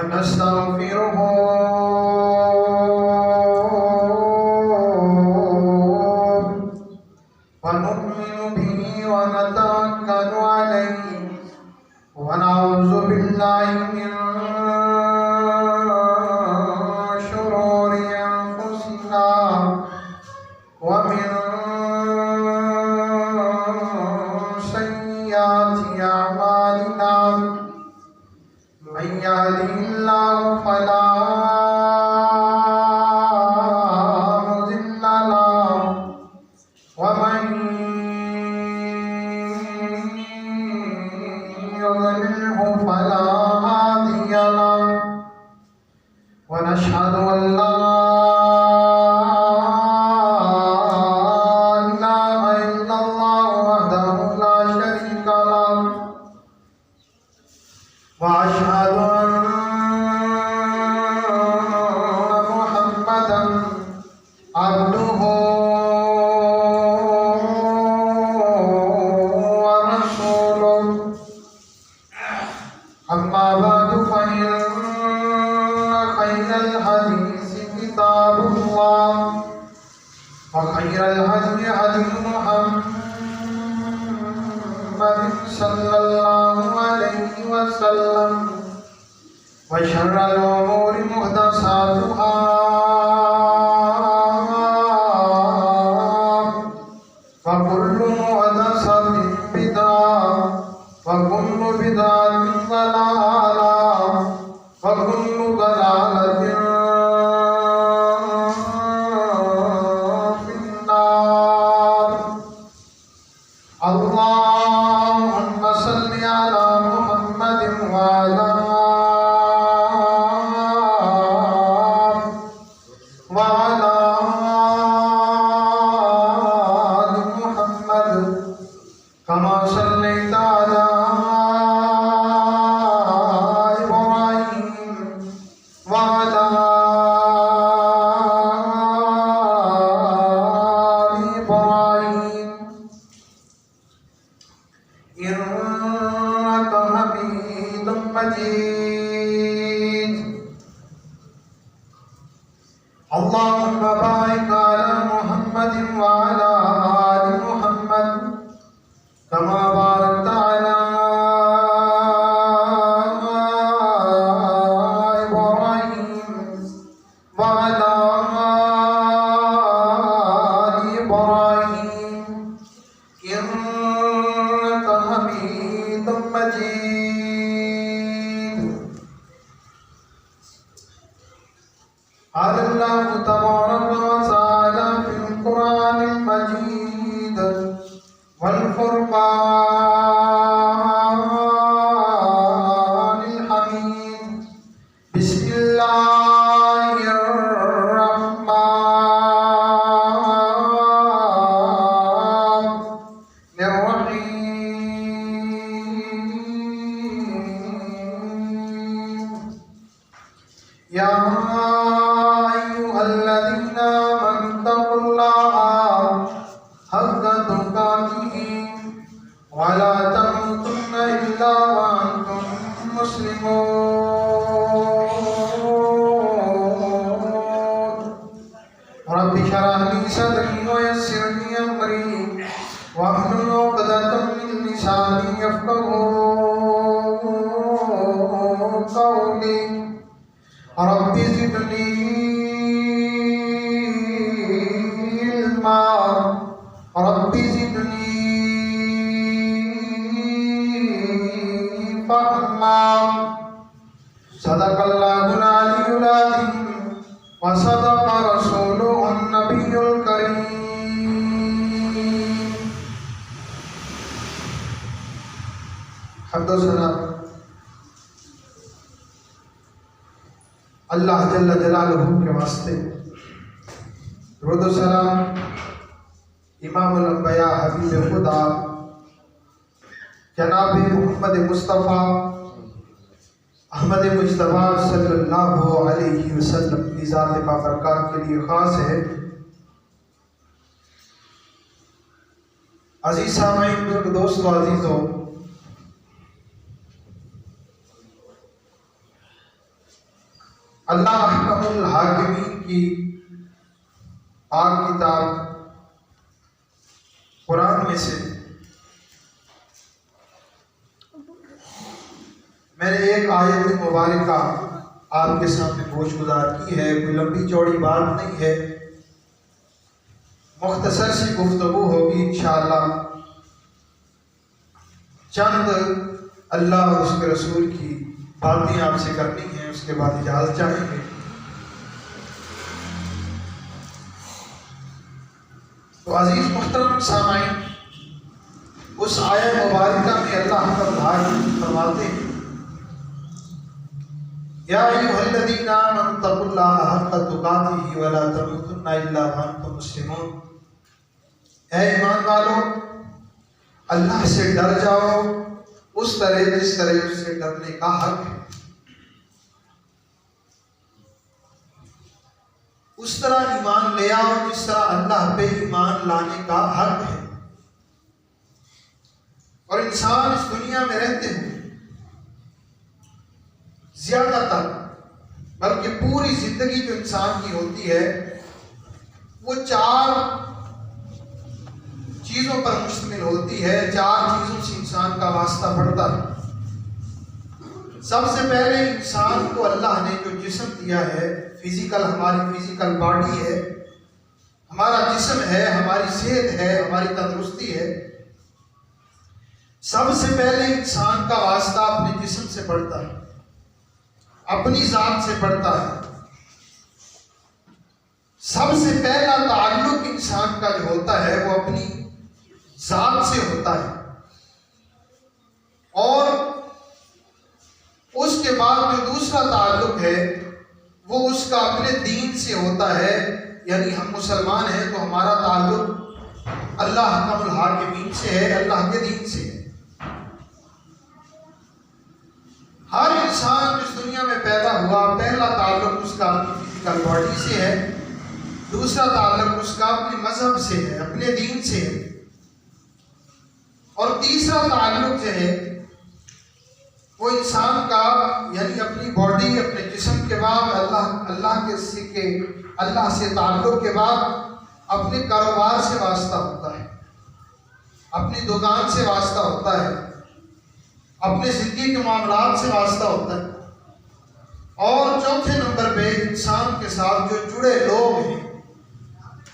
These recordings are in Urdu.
ونستغفره ونؤمن به ونتوكل عليه ونعوذ بالله من شرور أنفسنا ومن سيئات أعمالنا من يهده الله فلا مضل له ومن يضلله فلا هادي له ونشهد أن لا إله إلا الله وحده لا شريك له وأشهد أن محمدا عبده ورسوله أما بعد فإن خير الحديث كتاب الله وخير الهدي هدي محمد صلى الله عليه وسلم وشر الأمور محدثاتها وكل محدثة بدعة وكل بدعة ضلالة وكل ضلالة في النار. اللهم صل على محمد وعلى آل محمد كما صليت على إبراهيم وعلى آل إبراهيم إنك حميد مجيد. اللهم بارك على محمد وعلى آل محمد كما باركت على إبراهيم وعلى آل إبراهيم إنك حميد مجيد. قال الله تبارك وتعالى في القرآن المجيد والفرقان الحميد. بسم الله الرحمن الرحيم. يا أيها الذين آمنوا اتقوا الله حق تقاته ولا تموتن إلا وأنتم مسلمون. رب اشرح لي صدري ويسر لي أمري واحلل عقدة من لساني يفقهوا قولي. رب زدني علما رب زدني فهما. صدق الله العلي العظيم وصدق رسوله النبي الكريم. حمد و ثنا اللہ جل جلالہ کے واسطے، درود و سلام امام الانبیاء حبیب خدا جناب محمد مصطفیٰ احمد مجتبیٰ صلی اللہ علیہ وسلم کی ذات بابرکات کے لیے خاص ہے۔ عزیز سامعین، دوستو عزیزو، اللہ احکم الحاکمین کی پاک کتاب قرآن میں سے میں نے ایک آیت مبارکہ آپ کے سامنے گوش گزار کی ہے. کوئی لمبی چوڑی بات نہیں ہے، مختصر سی گفتگو ہوگی انشاءاللہ. چند اللہ اور اس کے رسول کی باتیں آپ سے کرنی ہیں، اس کے بعد اجازت چاہیں گے. تو عزیز محترم سامعین، اس آیت مبارکہ میں اللہ تعالیٰ فرماتے ہیں یا ایھا الذین آمنوا اتقوا اللہ حق تقاتہ ولا تموتن الا وانتم مسلمون. اے ایمان والو، اللہ سے ڈر جاؤ اس طرح جس طرح اس سے ڈرنے کا حق ہے. اس طرح ایمان لے آؤ جس طرح اللہ پہ ایمان لانے کا حق ہے. اور انسان اس دنیا میں رہتے ہوئے زیادہ تر بلکہ پوری زندگی جو انسان کی ہوتی ہے وہ 4 چیزوں پر مشتمل ہوتی ہے. 4 چیزوں سے انسان کا واسطہ پڑتا ہے. سب سے پہلے انسان کو اللہ نے جو جسم دیا ہے، فزیکل، ہماری فزیکل باڈی ہے، ہمارا جسم ہے، ہماری صحت ہے، ہماری تندرستی ہے. سب سے پہلے انسان کا واسطہ اپنے جسم سے پڑتا ہے، اپنی ذات سے پڑتا ہے. سب سے پہلا تعلق انسان کا جو ہوتا ہے وہ اپنی ذات سے ہوتا ہے. اور اس کے بعد جو دوسرا تعلق ہے وہ اس کا اپنے دین سے ہوتا ہے. یعنی ہم مسلمان ہیں تو ہمارا تعلق اللہ احکم الحاکمین سے ہے، اللہ کے دین سے ہے. ہر انسان جس دنیا میں پیدا ہوا پہلا تعلق اس کا اپنی فزیکل باڈی سے ہے، دوسرا تعلق اس کا اپنے مذہب سے ہے، اپنے دین سے ہے، اور تیسرا تعلق جو ہے وہ انسان کا یعنی اپنی باڈی، اپنے جسم کے بعد اللہ سے تعلق کے بعد اپنے کاروبار سے واسطہ ہوتا ہے، اپنی دکان سے واسطہ ہوتا ہے، اپنے زندگی کے معاملات سے واسطہ ہوتا ہے. اور چوتھے نمبر پہ انسان کے ساتھ جو جڑے لوگ ہیں،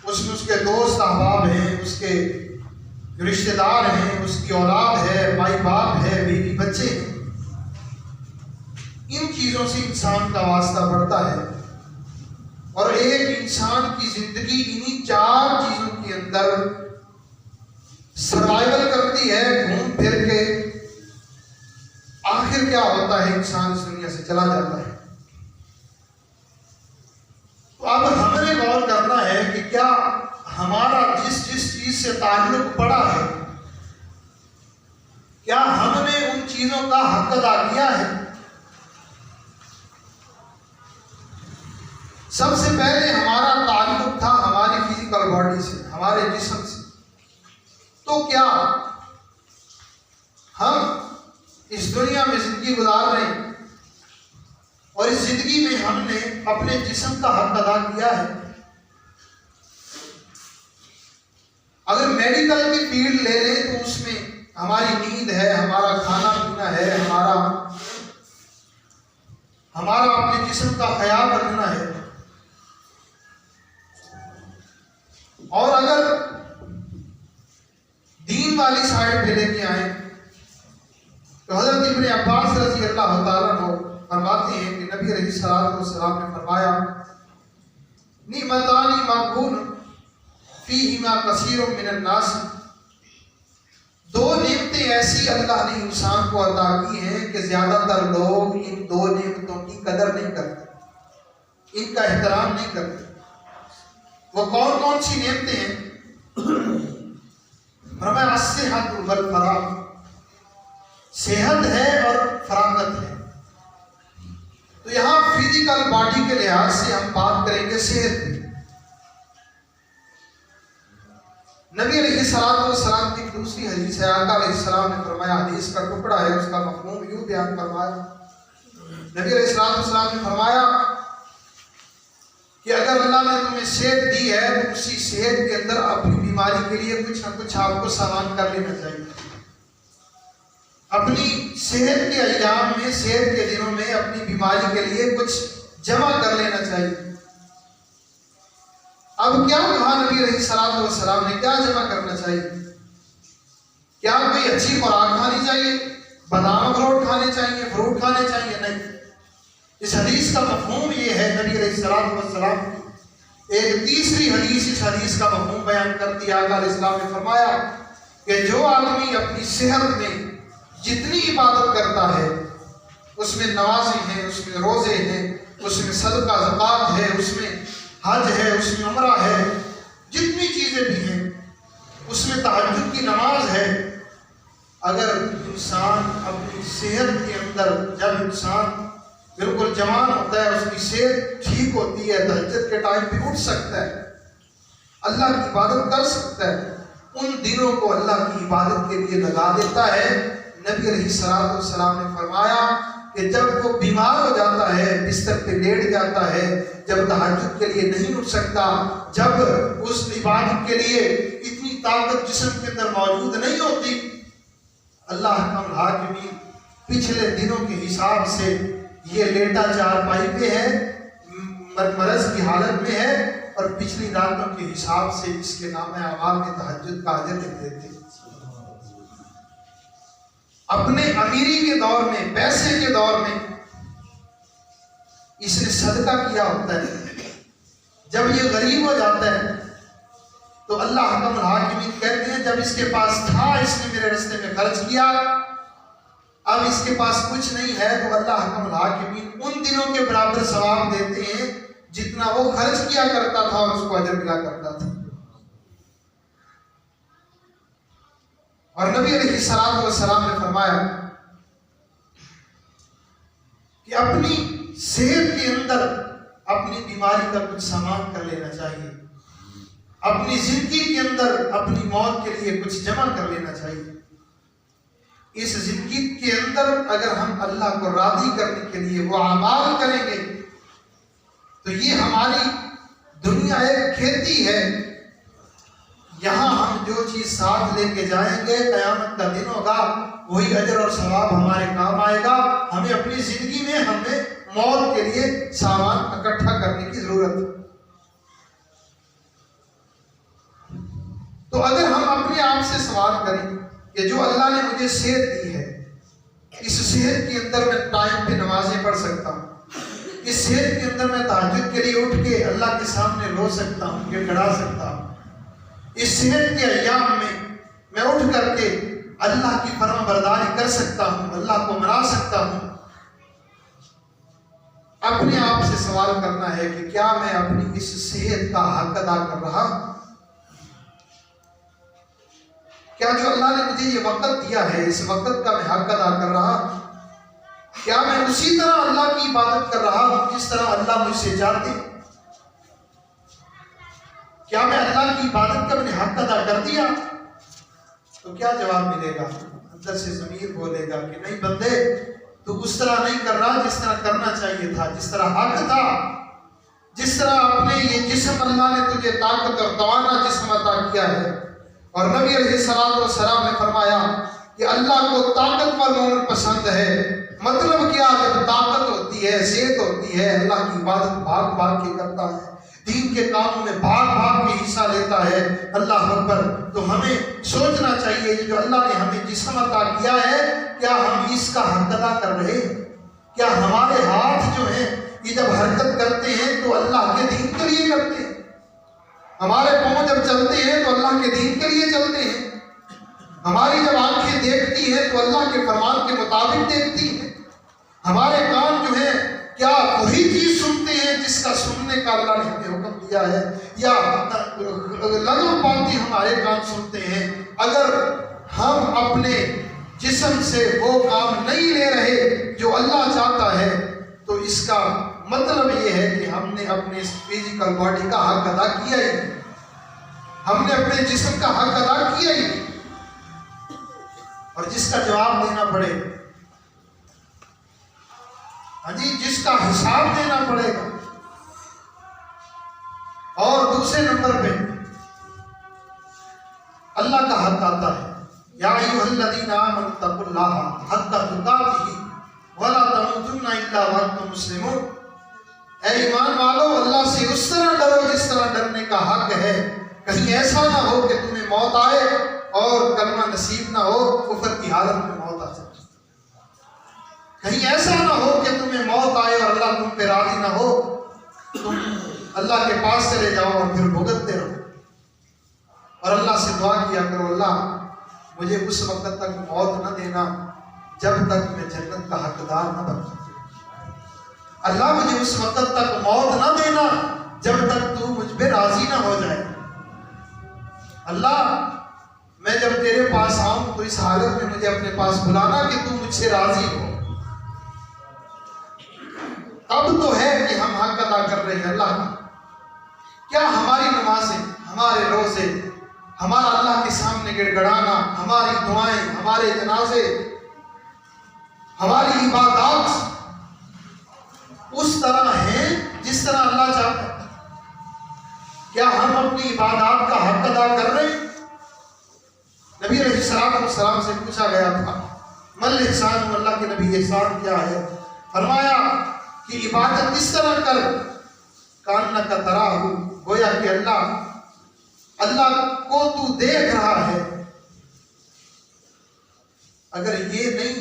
اس میں اس کے دوست احباب ہیں، اس کے جو رشتہ دار ہیں، اس کی اولاد ہے، مائی باپ ہے، بیوی بچے ہیں. ان چیزوں سے انسان کا واسطہ پڑتا ہے. اور ایک انسان کی زندگی انہی 4 چیزوں کے اندر سروائیول کرتی ہے، گھوم پھر کے آخر کیا ہوتا ہے، انسان اس دنیا سے چلا جاتا ہے. تو اب ہم نے غور کرنا ہے کہ کیا ہمارا جس چیز سے تعلق پڑا ہے، کیا ہم نے ان چیزوں کا حق ادا کیا ہے. سب سے پہلے ہمارا تعلق تھا ہماری فزیکل باڈی سے، ہمارے جسم سے. تو کیا ہم اس دنیا میں زندگی گزار رہے ہیں اور اس زندگی میں ہم نے اپنے جسم کا حق ادا کیا ہے؟ اگر میڈیکل کی فیلڈ لے لیں تو اس میں ہماری نیند ہے، ہمارا کھانا پینا ہے، ہمارا اپنے جسم کا خیال رکھنا ہے. اور اگر دین والی سائڈ پہ لے کے آئیں تو حضرت ابن عباس رضی اللہ تعالیٰ عنہ فرماتے ہیں کہ نبی علیہ الصلوۃ والسلام نے فرمایا نعمتان مغبون فیہما کثیر من الناس. 2 نعمتیں ایسی اللہ نے انسان کو عطا کی ہیں کہ زیادہ تر لوگ ان 2 نعمتوں کی قدر نہیں کرتے، ان کا احترام نہیں کرتے. وہ کون کون سی نعمتیں ہیں؟ فرمایا الصحۃ والفراغ، صحت ہے اور فراغت ہے. تو یہاں فزیکل باڈی کے لحاظ سے ہم بات کریں گے صحت کی. نبی علیہ السلام کی ایک دوسری حدیث ہے، آقا علیہ السلام نے فرمایا، حدیث کا ٹکڑا ہے، اس کا مفہوم یوں بیان فرمایا. نبی علیہ السلام نے فرمایا کہ اگر اللہ نے تمہیں صحت دی ہے تو اسی صحت کے اندر اپنی بیماری کے لیے کچھ نہ کچھ آپ کو سامان کر لینا چاہیے. اپنی صحت کے ایام میں، صحت کے دنوں میں اپنی بیماری کے لیے کچھ جمع کر لینا چاہیے. اب کیا کہا نبی علیہ الصلوۃ والسلام نے، کیا جمع کرنا چاہیے؟ کیا کوئی اچھی خوراک کھانی چاہیے؟ بادام اخروٹ کھانے چاہیے، فروٹ کھانے چاہیے؟ نہیں. اس حدیث کا مفہوم یہ ہے، نبی علیہ الصلوۃ والسلام کی ایک تیسری حدیث اس حدیث کا مفہوم بیان کرتی ہے. آقا علیہ السلام نے فرمایا کہ جو آدمی اپنی صحت میں جتنی عبادت کرتا ہے، اس میں نمازیں ہیں، اس میں روزے ہیں، اس میں صدقہ زکوٰۃ ہے، اس میں حج ہے، اس میں عمرہ ہے، جتنی چیزیں بھی ہیں، اس میں تہجد کی نماز ہے. اگر انسان اپنی صحت کے اندر، جب انسان بالکل جوان ہوتا ہے، اس کی صحت ٹھیک ہوتی ہے، تہجد کے ٹائم پہ اٹھ سکتا ہے، اللہ کی عبادت کر سکتا ہے، ان دنوں کو اللہ کی عبادت کے لیے لگا دیتا ہے. نبی علیہ الصلوۃ والسلام نے فرمایا کہ جب وہ بیمار ہو جاتا ہے، بستر پہ لیٹ جاتا ہے، جب تہجد کے لیے نہیں اٹھ سکتا، جب اس عبادت کے لیے اتنی طاقت جسم کے اندر موجود نہیں ہوتی، اللہ احکم الحاکمین پچھلے دنوں کے حساب سے یہ لیٹا چارپائی پہ ہے، مرض کی حالت میں ہے، اور پچھلی راتوں کے حساب سے اس کے نام اعمال میں تہجد کا اجر لکھ دیتے ہیں. اپنے امیری کے دور میں، پیسے کے دور میں اس نے صدقہ کیا ہوتا ہے. جب یہ غریب ہو جاتا ہے تو اللہ حکم الحاکمین کہتے ہیں جب اس کے پاس تھا اس نے میرے راستے میں خرچ کیا، اب اس کے پاس کچھ نہیں ہے تو اللہ حکم الحاکمین ان دنوں کے برابر ثواب دیتے ہیں جتنا وہ خرچ کیا کرتا تھا اور اس کو اجر ملا کرتا تھا. اور نبی علیہ الصلوۃ والسلام نے فرمایا کہ اپنی صحت کے اندر اپنی بیماری کا کچھ سامان کر لینا چاہیے، اپنی زندگی کے اندر اپنی موت کے لیے کچھ جمع کر لینا چاہیے. اس زندگی کے اندر اگر ہم اللہ کو راضی کرنے کے لیے وہ اعمال کریں گے تو یہ ہماری دنیا ایک کھیتی ہے. یہاں ہم جو چیز ساتھ لے کے جائیں گے، قیامت کا دن ہوگا، وہی اجر اور ثواب ہمارے کام آئے گا. ہمیں اپنی زندگی میں ہمیں موت کے لیے سامان اکٹھا کرنے کی ضرورت ہے. تو اگر ہم اپنے آپ سے سوال کریں کہ جو اللہ نے مجھے صحت دی ہے، اس صحت کے اندر میں ٹائم پہ نمازیں پڑھ سکتا ہوں، اس صحت کے اندر میں تہجد کے لیے اٹھ کے اللہ کے سامنے رو سکتا ہوں، گڑ گڑا سکتا ہوں، اس صحت کے ایام میں اٹھ کر کے اللہ کی فرما برداری کر سکتا ہوں، اللہ کو منا سکتا ہوں. اپنے آپ سے سوال کرنا ہے کہ کیا میں اپنی اس صحت کا حق ادا کر رہا ہوں؟ کیا جو اللہ نے مجھے یہ وقت دیا ہے، اس وقت کا میں حق ادا کر رہا ہوں؟ کیا میں اسی طرح اللہ کی عبادت کر رہا ہوں جس طرح اللہ مجھ سے چاہتے؟ کیا میں اللہ کی عبادت کا میں نے حق ادا کر دیا؟ تو کیا جواب ملے گا؟ اندر سے ضمیر بولے گا کہ نہیں بندے، تو اس طرح نہیں کر رہا جس طرح کرنا چاہیے تھا، جس طرح حق تھا، جس طرح اپنے یہ جسم اللہ نے تجھے طاقت اور توانا جسم عطا کیا ہے. اور نبی علیہ الصلوۃ والسلام نے فرمایا کہ اللہ کو طاقتور مومن پسند ہے. مطلب کیا؟ جب طاقت ہوتی ہے، صحت ہوتی ہے، اللہ کی عبادت بھاگ بھاگ کے کرتا ہے، دین کے کاموں میں بھاگ بھاگ کے حصہ لیتا ہے. اللہ اکبر. تو ہمیں سوچنا چاہیے جو اللہ نے ہمیں جسم عطا کیا ہے، کیا ہم اس کا حق ادا کر رہے ہیں؟ کیا ہمارے ہاتھ جو ہیں یہ جب حرکت کرتے ہیں تو اللہ کے دین کے لیے کرتے ہیں؟ ہمارے پاؤں جب چلتے ہیں تو اللہ کے دین کے لیے چلتے ہیں؟ ہماری جب آنکھیں دیکھتی ہیں تو اللہ کے فرمان کے مطابق دیکھتی ہیں؟ ہمارے کان جو ہیں کیا وہی چیز سنتے ہیں جس کا سننے کا اللہ نے ہمیں حکم دیا ہے، یا لغو پاتی ہمارے کان سنتے ہیں؟ اگر ہم اپنے جسم سے وہ کام نہیں لے رہے جو اللہ چاہتا ہے تو اس کا مطلب یہ ہے کہ ہم نے اپنے فزیکل باڈی کا حق ادا کیا ہی نہیں، ہم نے اپنے جسم کا حق ادا کیا ہی نہیں. اور جس کا جواب دینا پڑے، ہاں جی، جس کا حساب دینا پڑے گا، دوسرے نمبر پہ اللہ کا حق آتا ہے، یا ایھا الذین آمنوا اتقوا اللہ حق تقاتہ ولا تموتن الا وانتم مسلمون۔ اے ایمان والو، اللہ سے اس طرح ڈرو جس طرح ڈرنے کا حق ہے۔ کہیں ایسا نہ ہو کہ تمہیں موت آئے اور کلمہ نصیب نہ ہو، کفر کی حالت میں موت آ جائے۔ کہیں ایسا نہ ہو کہ تمہیں موت آئے اور اللہ تم پہ راضی نہ ہو، تم اللہ کے پاس چلے جاؤ اور پھر بھگتتے رہو۔ اور اللہ سے دعا کیا کرو، اللہ مجھے اس وقت تک موت نہ دینا جب تک میں جنت کا حقدار نہ بن جاؤں۔ اللہ مجھے اس وقت تک موت نہ دینا جب تک تو مجھ پہ راضی نہ ہو جائے۔ اللہ میں جب تیرے پاس آؤں تو اس حالت میں مجھے اپنے پاس بلانا کہ تو مجھ سے راضی ہو۔ اب تو ہے کہ ہم حق ادا کر رہے ہیں اللہ کا۔ کیا ہماری نمازیں، ہمارے روزے، ہمارا اللہ کے سامنے گڑ گڑانا، ہماری دعائیں، ہمارے جنازے، ہماری عبادات اس طرح ہیں جس طرح اللہ چاہتا ہے؟ کیا ہم اپنی عبادات کا حق ادا کر رہے ہیں؟ نبی علیہ السلام سے پوچھا گیا تھا مل احسان، اللہ کے نبی احسان کیا ہے؟ فرمایا کہ عبادت اس طرح کر کانک تراہ، گویا کہ اللہ کو تو دیکھ رہا ہے۔ اگر یہ نہیں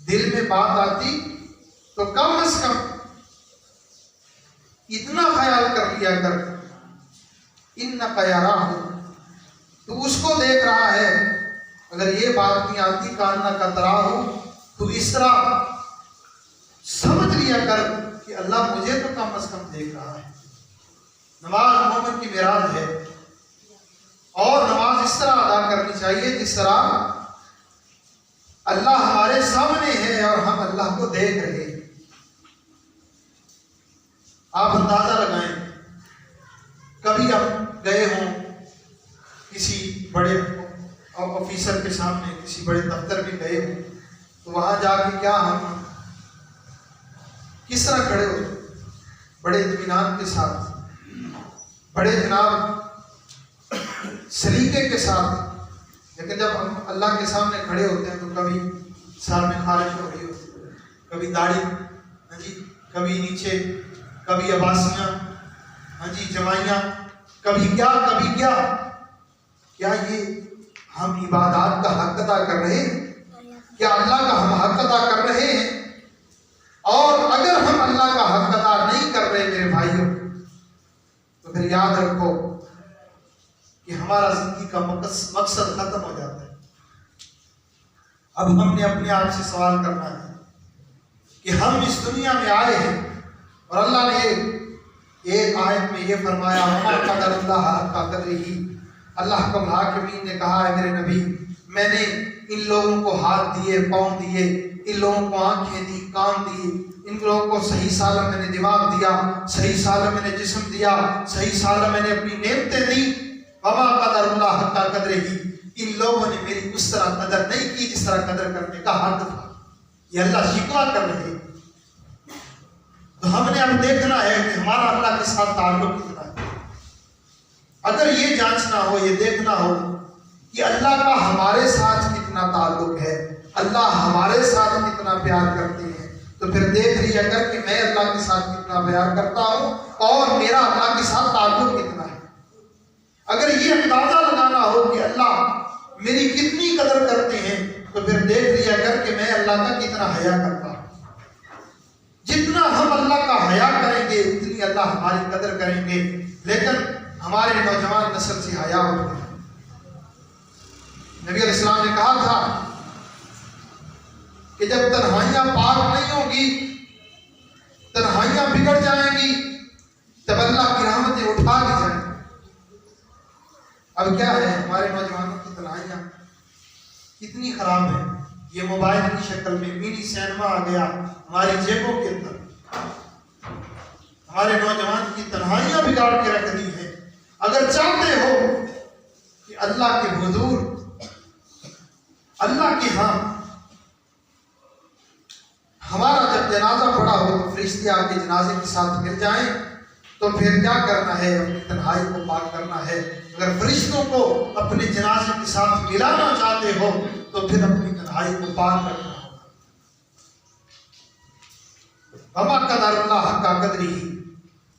دل میں بات آتی تو کم از کم اتنا خیال کر لیا کر، انک یراہ، تو اس کو دیکھ رہا ہے۔ اگر یہ بات نہیں آتی کانک تراہ، تو اس طرح سمجھ لیا کر کہ اللہ مجھے تو کم از کم دیکھ رہا ہے۔ نماز مومن کی معراج ہے، اور نماز اس طرح ادا کرنی چاہیے جس طرح اللہ ہمارے سامنے ہے اور ہم اللہ کو دیکھ رہے ہیں۔ آپ اندازہ لگائیں، کبھی آپ گئے ہوں کسی بڑے آفیسر کے سامنے، کسی بڑے دفتر میں گئے ہوں، تو وہاں جا کے کیا ہم کس طرح کھڑے ہوتے؟ بڑے اطمینان کے ساتھ، بڑے جناب سلیقے کے ساتھ۔ لیکن جب ہم اللہ کے سامنے کھڑے ہوتے ہیں تو کبھی سر میں خارش ہو رہی ہوتی ہے، کبھی داڑھی کبھی نیچے، کبھی عباسیاں جمائیاں، کبھی کیا کیا یہ ہم عبادات کا حق ادا کر رہے ہیں؟ کیا اللہ کا ہم حق ادا کر رہے ہیں؟ اور اگر ہم اللہ کا حق ادا نہیں کر رہے میرے بھائیوں، تو پھر یاد رکھو کہ ہمارا زندگی کا مقصد ختم ہو جاتا ہے۔ اب ہم نے اپنے آپ سے سوال کرنا ہے کہ ہم اس دنیا میں آئے ہیں، اور اللہ نے ایک آیت میں یہ فرمایا، وما قدر اللہ حق قدرہ، اللہ کا الحاکمین نے کہا ہے میرے نبی، میں نے ان لوگوں کو ہاتھ دیے، پاؤں دیے، ان لوگوں کو آنکھیں دی، کان دی، ان لوگوں کو صحیح سالم میں نے دماغ دیا، صحیح سالم میں نے جسم دیا، صحیح سالم میں نے اپنی نعمتیں دی۔ وما قدر اللہ حق قدرہ، ان لوگوں نے میری اس طرح قدر نہیں کی جس طرح قدر کرنے کا حق تھا۔ یہ اللہ شکوہ کر رہے ہیں۔ تو ہم نے اب دیکھنا ہے کہ ہمارا اللہ کے ساتھ تعلق کتنا ہے۔ اگر یہ جانچنا ہو، یہ دیکھنا ہو کہ اللہ کا ہمارے ساتھ کتنا تعلق ہے، اللہ ہمارے ساتھ کتنا پیار کرتے ہیں، تو پھر دیکھ لیا کر کہ میں اللہ کے ساتھ کتنا پیار کرتا ہوں اور میرا اللہ کے ساتھ تعلق کتنا ہے۔ اگر یہ اندازہ لگانا ہو کہ اللہ میری کتنی قدر کرتے ہیں، تو پھر دیکھ لیا کر کہ میں اللہ کا کتنا حیا کرتا ہوں۔ جتنا ہم اللہ کا حیا کریں گے اتنی اللہ ہماری قدر کریں گے۔ لیکن ہمارے نوجوان نسل سے حیا ہوتے ہیں۔ نبی علیہ السلام نے کہا تھا کہ جب تنہائیاں پاک نہیں ہوں گی، تنہائیاں بگڑ جائیں گی، تب اللہ کی رحمتیں اٹھا لی جائیں گی۔ اب کیا ہے، ہمارے نوجوانوں کی تنہائیاں کتنی خراب ہیں۔ یہ موبائل کی شکل میں منی سینما آ گیا ہماری جیبوں کے اندر، ہمارے نوجوان کی تنہائیاں بگاڑ کے رکھ دی ہیں۔ اگر چاہتے ہو کہ اللہ کے حضور، اللہ کے ہاں ہمارا جب جنازہ پڑا ہو تو فرشتے آ کے جنازے کے ساتھ مل جائیں، تو پھر کیا کرنا ہے؟ اپنی تنہائی کو پاک کرنا ہے۔ اگر فرشتوں کو اپنے جنازے کے ساتھ ملانا چاہتے ہو تو پھر اپنی تنہائی کو پاک کرنا ہوگا۔ وما قدر اللہ حق قدرہ،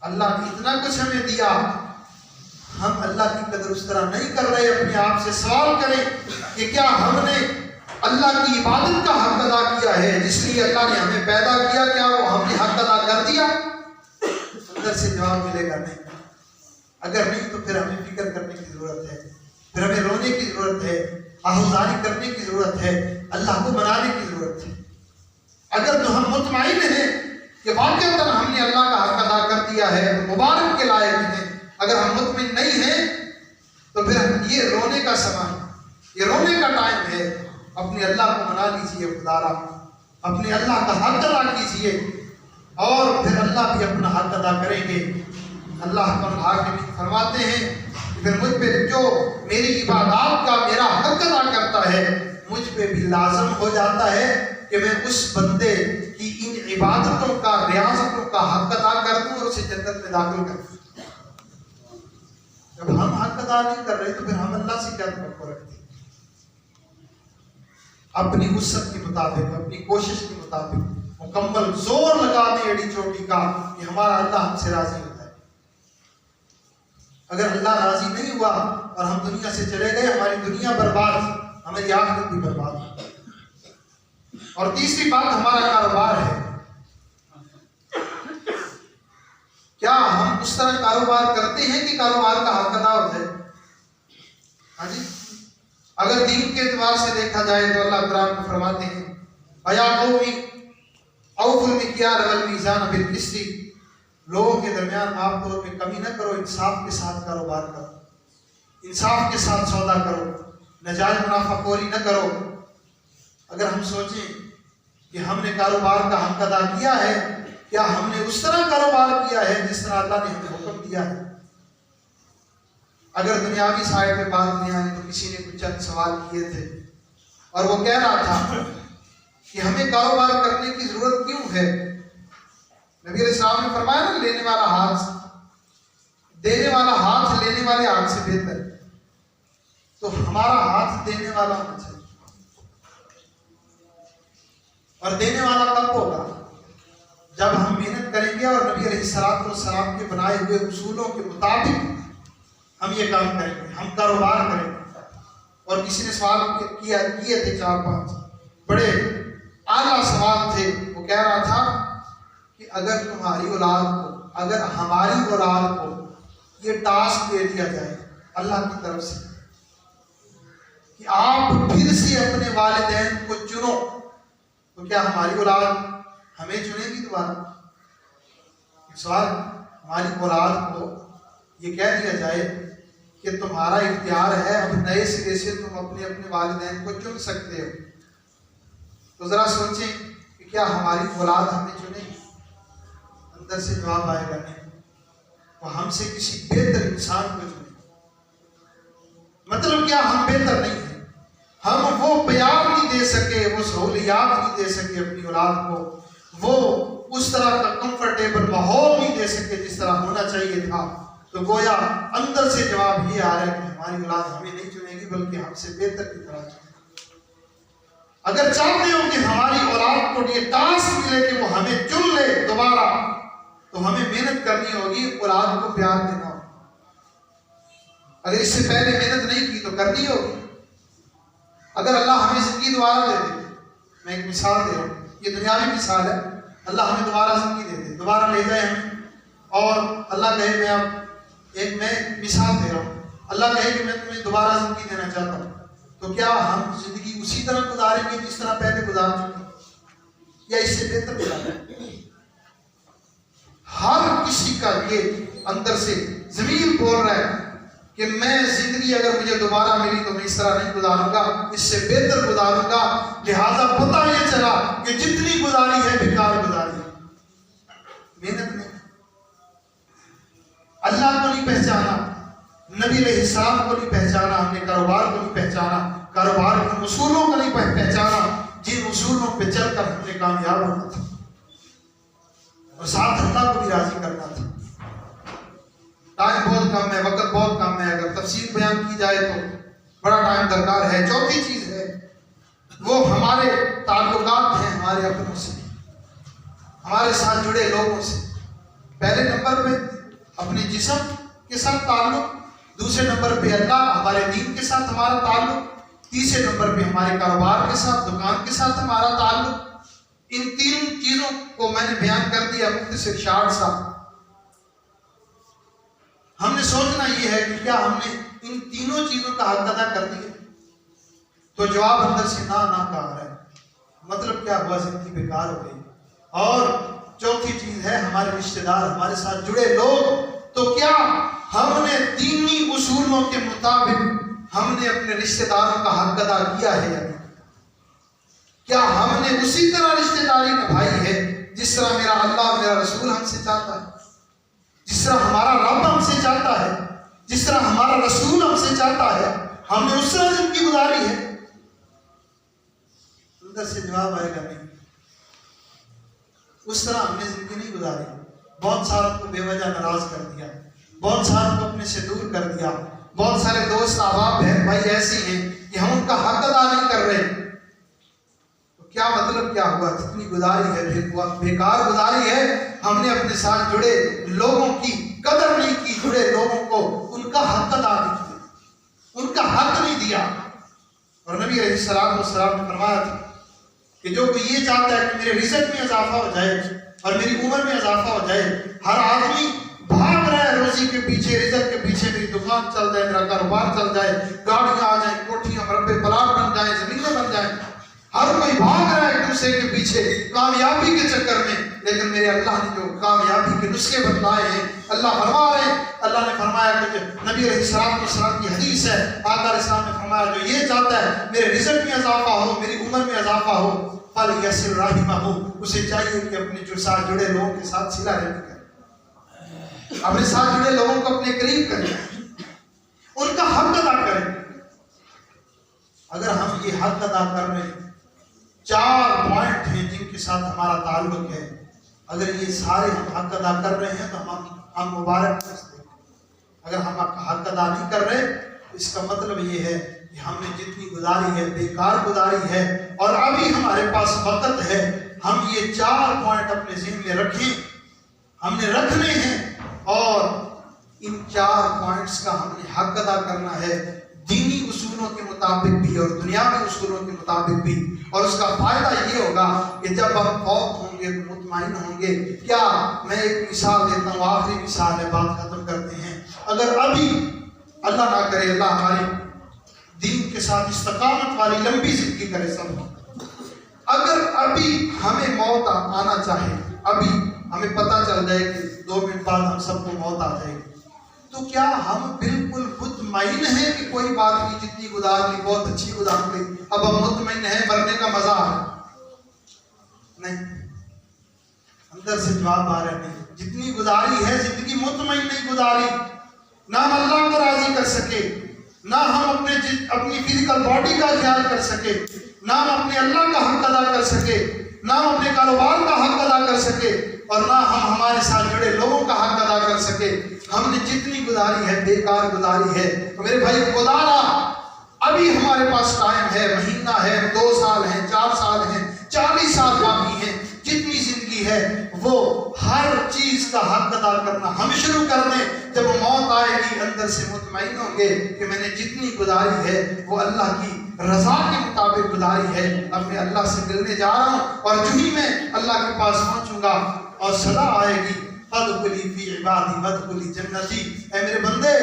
اللہ نے اتنا کچھ ہمیں دیا، ہم اللہ کی قدر اس طرح نہیں کر رہے۔ اپنے آپ سے سوال کریں کہ کیا ہم نے اللہ کی عبادت کا حق ادا کیا ہے جس لیے اللہ نے ہمیں پیدا کیا؟ کیا وہ ہم نے حق ادا کر دیا؟ اندر سے جواب ملے گا نہیں۔ اگر نہیں تو پھر ہمیں فکر کرنے کی ضرورت ہے، پھر ہمیں رونے کی ضرورت ہے، آہوزاری کرنے کی ضرورت ہے، اللہ کو منانے کی ضرورت ہے۔ اگر تو ہم مطمئن ہیں کہ واقعتاً ہم نے اللہ کا حق ادا کر دیا ہے تو مبارک کے لائق ہیں۔ اگر ہم مطمئن نہیں ہیں تو پھر یہ رونے کا سماں ہے، یہ رونے کا ٹائم ہے۔ اپنے اللہ کو منا لیجئے خدا را، اپنے اللہ کا حق ادا کیجئے اور پھر اللہ بھی اپنا حق ادا کریں گے۔ اللہ حاکم فرماتے ہیں کہ پھر مجھ پہ جو میری عبادات کا میرا حق ادا کرتا ہے مجھ پہ بھی لازم ہو جاتا ہے کہ میں اس بندے کی ان عبادتوں کا، ریاضتوں کا حق ادا کر دوں اور اسے جنت میں داخل کر دوں۔ جب ہم حق ادا نہیں کر رہے تو پھر ہم اللہ سے کیا توقع رکھتے ہیں؟ اپنی وسعت کے مطابق، اپنی کوشش کے مطابق مکمل زور لگا دیں ایڑی چوٹی کا کہ ہمارا اللہ ہم سے راضی ہوتا ہے۔ اگر اللہ راضی نہیں ہوا اور ہم دنیا سے چلے گئے، ہماری دنیا برباد، ہماری آخرت بھی برباد۔ اور تیسری بات ہمارا کاروبار ہے۔ کیا ہم اس طرح کاروبار کرتے ہیں کہ کاروبار کا حق ادا ہو جائے؟ ہاں جی، اگر دین کے اعتبار سے دیکھا جائے تو اللہ قرآن کو فرماتے ہیں ایا قومی اوفوا المکیال والمیزان بالقسط، لوگوں کے درمیان معاف طور پہ کمی نہ کرو، انصاف کے ساتھ کاروبار کرو، انصاف کے ساتھ سودا کرو، نجائز منافع خوری نہ کرو۔ اگر ہم سوچیں کہ ہم نے کاروبار کا حق ادا کیا ہے، کیا ہم نے اس طرح کاروبار کیا ہے جس طرح اللہ نے ہمیں حکم دیا ہے؟ اگر دنیاوی سائڈ پہ بات نہیں آئی تو کسی نے کچھ چند سوال کیے تھے اور وہ کہہ رہا تھا کہ ہمیں کاروبار کرنے کی ضرورت کیوں ہے؟ نبی علیہ السلام نے فرمایا نا، دینے والا ہاتھ لینے والے ہاتھ سے بہتر ہے۔ تو ہمارا ہاتھ دینے والا ہونا چاہیے، اور دینے والا کب ہوگا؟ جب ہم محنت کریں گے اور نبی علیہ السلام کے بنائے ہوئے اصولوں کے مطابق ہم یہ کام کریں گے، ہم کاروبار کریں گے۔ اور کسی نے سوال کیے تھے 4-5 بڑے اعلیٰ سوال تھے۔ وہ کہہ رہا تھا کہ اگر تمہاری اولاد کو، اگر ہماری اولاد کو یہ ٹاسک دے دیا جائے اللہ کی طرف سے کہ آپ پھر سے اپنے والدین کو چنو، تو کیا ہماری اولاد ہمیں چنے گی دوبارہ؟ سوال، ہماری اولاد کو یہ کہہ دیا جائے کہ تمہارا اختیار ہے، اب نئے سرے سے تم اپنے والدین کو چن سکتے ہو، تو ذرا سوچیں کہ کیا ہماری اولاد ہمیں چنے گی؟ اندر سے جواب آئے گا نہیں، وہ ہم سے کسی بہتر انسان کو چنے۔ مطلب کیا ہم بہتر نہیں ہیں؟ ہم وہ پیار نہیں دے سکے، وہ سہولیات نہیں دے سکے اپنی اولاد کو، وہ اس طرح کا کمفرٹیبل ماحول نہیں دے سکے جس طرح ہونا چاہیے تھا۔ تو گویا اندر سے جواب یہ آ رہا ہے کہ ہماری اولاد ہمیں نہیں چنے گی بلکہ ہم سے بہتر کی طرح چنے گی۔ اگر چاہتے ہو کہ ہماری اولاد کو یہ ٹاسک ملے کہ وہ ہمیں چن لے دوبارہ، تو ہمیں محنت کرنی ہوگی، اولاد کو پیار دینا ہوگا۔ اگر اس سے پہلے محنت نہیں کی تو کرنی ہوگی۔ اگر اللہ ہمیں زندگی دوبارہ دے دے، میں ایک مثال دے رہا ہوں، یہ دنیاوی مثال ہے، اللہ ہمیں دوبارہ زندگی دے دے، دوبارہ لے جائے ہمیں، اور اللہ کہے میں مثال دے رہا ہوں، اللہ کہے کہ میں تمہیں دوبارہ زندگی دینا چاہتا ہوں، تو کیا ہم زندگی اسی طرح گزاریں گے جس طرح پہلے گزار چکے یا اس سے بہتر گزاریں؟ ہر کسی کا یہ اندر سے ضمیر بول رہا ہے کہ میں زندگی اگر مجھے دوبارہ ملی تو میں اس طرح نہیں گزاروں گا، اس سے بہتر گزاروں گا۔ لہذا پتہ یہ چلا کہ جتنی گزاری ہے بیکار گزاری ہے، محنت نہیں، اللہ کو نہیں پہچانا، نبی علیہ السلام کو نہیں پہچانا، ہم نے کاروبار کو نہیں پہچانا، کاروبار کے اصولوں کو نہیں پہچانا جن اصولوں پہ چل کر ہم نے کامیاب ہونا تھا اور ساتھ اللہ کو بھی راضی کرنا تھا۔ ٹائم بہت کم ہے، وقت بہت کم ہے، اگر تفصیل بیان کی جائے تو بڑا ٹائم درکار ہے۔ چوتھی چیز ہے وہ ہمارے تعلقات ہیں ہمارے اپنوں سے، ہمارے ساتھ جڑے لوگوں سے۔ پہلے نمبر پہ اپنے جسم کے ساتھ تعلق، دوسرے نمبر پہ اللہ ہمارے دین کے ساتھ ہمارا تعلق، تیسرے نمبر پہ ہمارے کاروبار کے ساتھ، دکان کے ساتھ ہمارا تعلق۔ ان تین چیزوں کو میں نے بیان کر دیا مختصر شارٹ سا۔ ہم نے سوچنا یہ ہے کہ کیا ہم نے ان تینوں چیزوں کا حق ادا کر دیا؟ تو جواب اندر سے نہ کا آ رہا ہے۔ مطلب کیا ہوا؟ زندگی بیکار ہو گئی۔ اور چوتھی چیز ہے ہمارے رشتہ دار، ہمارے ساتھ جڑے لوگ، تو کیا ہم نے دینی اصولوں کے مطابق ہم نے اپنے رشتہ داروں کا حق ادا کیا ہے یا نہیں؟ کیا ہم نے اسی طرح رشتہ داری نبھائی ہے جس طرح میرا اللہ میرا رسول ہم سے چاہتا ہے، جس طرح ہمارا رب ہم سے چاہتا ہے، جس طرح ہمارا رسول ہم سے چاہتا ہے؟ ہم نے اس طرح زندگی گزاری ہے؟ اندر سے جواب آئے گا نہیں، اس طرح ہم نے زندگی نہیں گزاری۔ بہت ساروں کو بے وجہ ناراض کر دیا، بہت ساروں کو اپنے سے دور کر دیا، بہت سارے دوست احباب ہیں بھائی ایسے ہیں کہ ہم ان کا حق ادا نہیں کر رہے۔ تو کیا مطلب کیا ہوا؟ جتنی گزاری ہے بیکار گزاری ہے۔ ہم نے اپنے ساتھ جڑے لوگوں کی قدر نہیں کی، جڑے لوگوں کو ان کا حق ادا نہیں کیا، ان کا حق نہیں دیا۔ اور نبی علیہ السلام نے فرمایا تھا کہ جو کوئی یہ چاہتا ہے کہ میرے رزق میں اضافہ ہو جائے اور میری عمر میں اضافہ ہو جائے، ہر آدمی بھاگ رہا ہے روزی کے پیچھے، رزق کے پیچھے، میری دکان چل جائے، میرا کاروبار چل جائے، گاڑیاں آ جائیں، کوٹھیاں مربع پلاٹ بن جائیں، زمینیں بن جائیں، ہر کوئی بھاگ رہا ہے ایک دوسرے کے پیچھے کامیابی کے چکر میں۔ لیکن میرے اللہ نے جو کامیابی کے نسخے بتلائے ہیں، اللہ فرما رہے ہیں، اللہ نے فرمایا کہ نبی علیہ السلام کی حدیث ہے، آقا علیہ السلام نے فرمایا جو یہ چاہتا ہے میرے رزق میں اضافہ ہو، میری عمر میں اضافہ ہو، فَلْيَصِلْ رَحِمَهُ، اسے چاہیے کہ اپنے جو ساتھ جڑے لوگوں کے ساتھ صلہ رحمی کرے، اپنے ساتھ جڑے لوگوں کو اپنے قریب کرے، ان کا حق ادا کرے۔ اگر ہم یہ حق ادا کر رہے ہیں، 4 پوائنٹ ہیں جن کے ساتھ ہمارا تعلق ہے، اگر یہ سارے ہم حق ادا کر رہے ہیں تو ہم مبارک کرتے ہیں۔ اگر ہم حق ادا نہیں کر رہے، اس کا مطلب یہ ہے کہ ہم نے جتنی گزاری ہے بیکار گزاری ہے، اور ابھی ہمارے پاس وقت ہے۔ ہم یہ 4 پوائنٹ اپنے ذہن میں رکھیں، ہم نے رکھنے ہیں، اور ان 4 پوائنٹس کا ہم نے حق ادا کرنا ہے، دینی اصولوں کے مطابق بھی اور دنیاوی اصولوں کے مطابق بھی۔ اور اس کا فائدہ یہ ہوگا کہ جب ہم فوت ہوں گے تو مطمئن ہوں گے۔ کیا میں ایک مثال دیتا ہوں، آخری مثال ہے، بات ختم کرتے ہیں۔ اگر ابھی اللہ نہ کرے، اللہ ہماری دین کے ساتھ استقامت والی لمبی زندگی کرے سب، اگر ابھی ہمیں موت آنا چاہے، ابھی ہمیں پتہ چل جائے کہ 2 منٹ بعد ہم سب کو موت آ جائے گی، تو کیا ہم بالکل مطمئن ہیں کہ کوئی بات نہیں، جتنی گزار لی بہت اچھی گزار لی، اب ہم مطمئن ہیں، مرنے کا مزہ آ رہا ہے؟ نہیں، اندر سے جواب آ رہا ہے نہیں۔ جتنی گزاری ہے زندگی مطمئن نہیں گزاری، نہ ہم اللہ کو راضی کر سکے، نہ ہم اپنی فزیکل باڈی کا خیال کر سکے، نہ ہم اپنے اللہ کا حق ادا کر سکے، نہ ہم اپنے کاروبار کا حق ادا کر سکے، اور نہ ہم ہمارے ساتھ جڑے لوگوں کا حق ادا کر سکے۔ ہم نے جتنی گزاری ہے بیکار گزاری ہے۔ تو میرے بھائی خدا را، ابھی ہمارے پاس ٹائم ہے، مہینہ ہے، 2 سال ہیں، 4 سال ہیں، 40 سال باقی ہیں، جتنی زندگی ہے وہ ہر چیز کا حق ادا کرنا ہم شروع کر دیں۔ جب موت آئے گی اندر سے مطمئن ہوں گے کہ میں نے جتنی گزاری ہے وہ اللہ کی رضا کے مطابق گزاری ہے۔ اب میں اللہ سے ملنے جا رہا ہوں، اور جو ہی میں اللہ کے پاس پہنچوں گا اور صدا آئے گی، فَادْخُلِي فِي عِبَادِي وَادْخُلِي جَنَّتِي، اے میرے بندے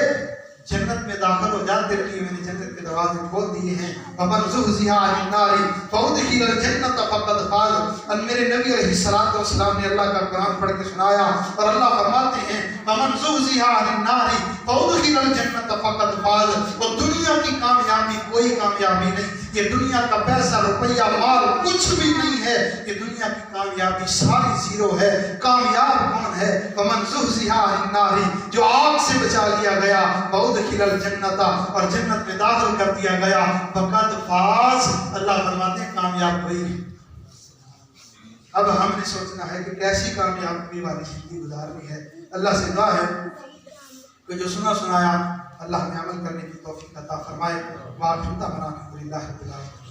جنت میں داخل ہو جا، تیرے لیے میں نے جنت کے دروازے کھول دیے ہیں۔ وَمَنْ زُحْزِحَ عَنِ النَّارِ فَأُدْخِلَ الْجَنَّةَ فَقَدْ فَازَ۔ اور میرے نبی علیہ السلام نے اللہ کا قرآن پڑھ کے سنایا، اور اللہ فرماتے ہیں وَمَنْ زُحْزِحَ عَنِ النَّارِ فَأُدْخِلَ الْجَنَّةَ فَقَدْ فَازَ۔ اور دنیا کی کامیابی کوئی کامیابی نہیں، یہ دنیا کا پیسہ روپیہ مال کچھ بھی نہیں ہے، یہ دنیا کی کامیابی ساری زیرو ہے۔ کامیاب کون ہے؟ وَمَنْ زُحْزِحَ عَنِ النَّارِ، جو آگ سے بچا لیا گیا، وَأُدْخِلَ الْجَنَّةَ، اور جنت میں داخل کر دیا گیا، فَقَدْ فَازَ، اللہ فرماتے ہیں کامیاب ہوئی۔ اب ہم نے سوچنا ہے کہ کیسی کامیابی والی زندگی گزارنی ہے۔ اللہ سے دعا ہے کہ جو سنا سنایا اللہ ہمیں عمل کرنے کی توفیق عطا فرمائے۔ وآخر دعوانا الحمدللہ رب العالمین۔